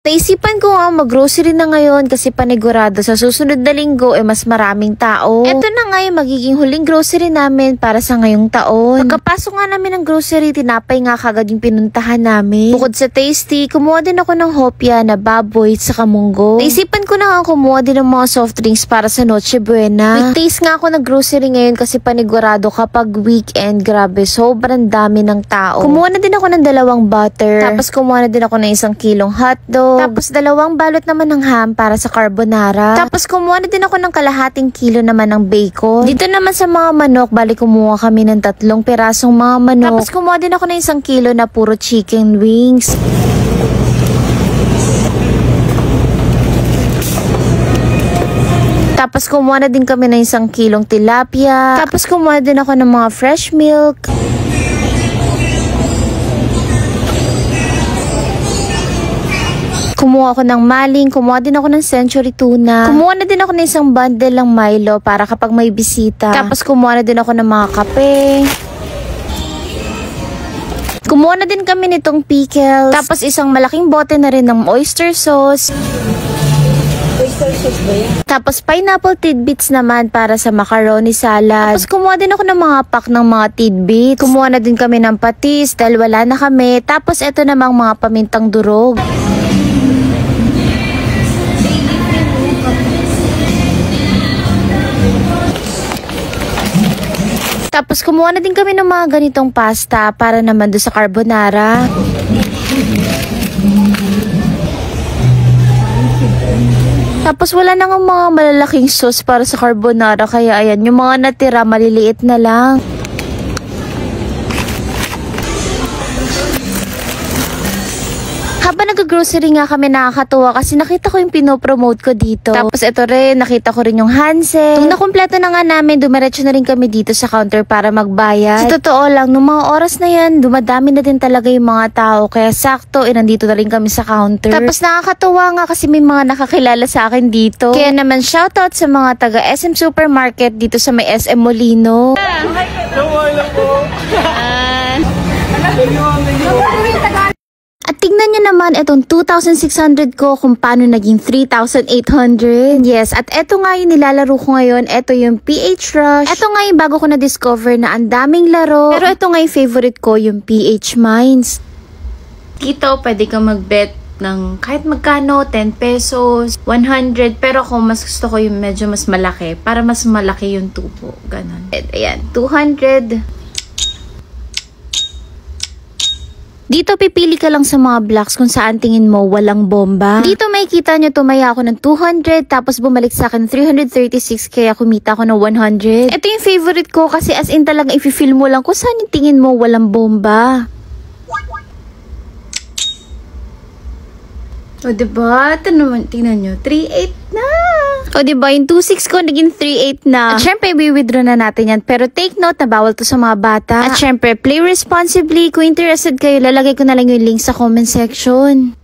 Naisipan ko nga mag-grocery na ngayon kasi panigurado sa susunod na linggo mas maraming tao. Ito na nga yung magiging huling grocery namin para sa ngayong taon. Pagkapasok nga namin ng grocery, tinapay nga kagad yung pinuntahan namin. Bukod sa tasty, kumuha din ako ng hopya na baboy at saka munggo. Naisipan ko na nga kumuha din ng mga soft drinks para sa Noche Buena. Weekdays nga ako nag-grocery ngayon kasi panigurado kapag weekend, grabe, sobrang dami ng tao. Kumuha na din ako ng 2 butter. Tapos kumuha na din ako ng 1 kilong hotdog. Tapos 2 balot naman ng ham para sa carbonara. Tapos kumuha na din ako ng kalahating kilo naman ng bacon. Dito naman sa mga manok, bali kumuha kami ng 3 pirasong mga manok. Tapos kumuha din ako ng 1 kilo na puro chicken wings. Tapos kumuha na din kami ng 1 kilong tilapia. Tapos kumuha din ako ng mga fresh milk. Kumuha ako ng maling, kumuha din ako ng century tuna. Kumuha na din ako ng 1 bundle ng Milo para kapag may bisita. Tapos kumuha na din ako ng mga kape. Kumuha na din kami nitong pickles. Tapos 1 malaking bote na rin ng oyster sauce. Oyster sauce ba yan? Tapos pineapple tidbits naman para sa macaroni salad. Tapos kumuha din ako ng mga pack ng mga tidbits. Kumuha na din kami ng patis dahil wala na kami. Tapos ito namang mga pamintang durog. Tapos kumuha na din kami ng mga ganitong pasta para naman doon sa carbonara. Tapos wala na nga mga malalaking sauce para sa carbonara kaya ayan, yung mga natira maliliit na lang. Habang nag-grocery nga kami, nakakatuwa kasi nakita ko yung pinopromote ko dito. Tapos ito rin, nakita ko rin yung handset. Nung nakumpleto na nga namin, dumiretso na rin kami dito sa counter para magbayad. Sa totoo lang, nung mga oras na yan, dumadami na din talaga yung mga tao. Kaya sakto, nandito na rin kami sa counter. Tapos nakakatuwa nga kasi may mga nakakilala sa akin dito. Kaya naman shoutout sa mga taga SM Supermarket dito sa may SM Molino. At tignan nyo naman itong 2,600 ko kung paano naging 3,800. Yes, at eto nga yung nilalaro ko ngayon. Eto yung PH Rush. Eto nga yung bago ko na-discover na ang daming laro. Pero eto nga yung favorite ko, yung PH Mines. Dito, pwede kang mag-bet ng kahit magkano, 10 pesos, 100. Pero ako, mas gusto ko yung medyo mas malaki. Para mas malaki yung tubo. Ganon. Ayan, 200. Dito pipili ka lang sa mga blocks kung saan tingin mo walang bomba. Dito makikita nyo tumaya ako ng 200 tapos bumalik sa akin 336 kaya kumita ako ng 100. Ito yung favorite ko kasi as in talagang i-feel mo lang kung saan yung tingin mo walang bomba. O diba? Ito naman, tingnan nyo, 3.8 na. O diba, yung 2.6 ko naging 3.8 na. At syempre, i-withdraw na natin yan. Pero take note na bawal to sa mga bata. At syempre, play responsibly. Kung interested kayo, lalagay ko na lang yung link sa comment section.